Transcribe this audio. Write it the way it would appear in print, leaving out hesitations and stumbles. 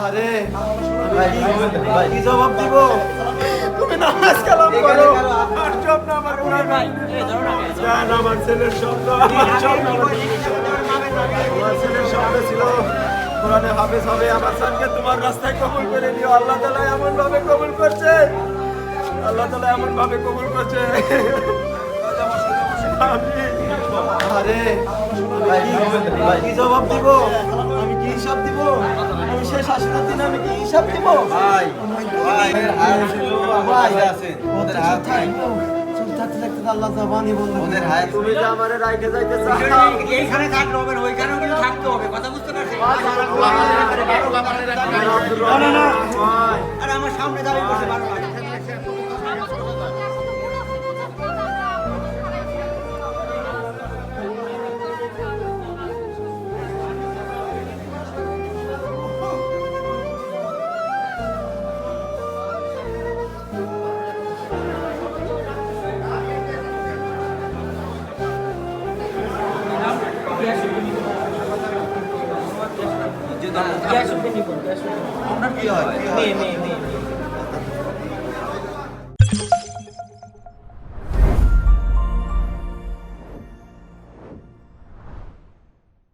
আরে কি জবাব দিব? তুমি নামাজ কালাম করো আর সব না আমার কোরআন ভাই জান আমার ছেলের শব্দ আমার শব্দ আমার ছেলের শব্দ ছিল কোরআনে হাফেজ হবে আমার সঙ্গে তোমার রাস্তায় কবুল করে নিও আল্লাহ তাআলা এমন ভাবে কবুল করছে আল্লাহ তাআলা এমন ভাবে কবুল করছে আরে কি জবাব দিব? আমি কি হিসাব দিব? আমি শেষ আসলে দিন আমি কি হিসাব দিব? ভাই ভাই ভাই আছে ওদের হাত ভাই আল্লাহ জবানই বন্ধ ওদের হাত তুমি যে আমারে রাইখে যাইতে চাও এইখানে থাকতে হবে না ওইখানেও কিন্তু থাকতে হবে কথা বুঝতে পারছিস না না আরে আমার সামনে দাঁড়িয়ে বসে বারো আপনার কি হয়?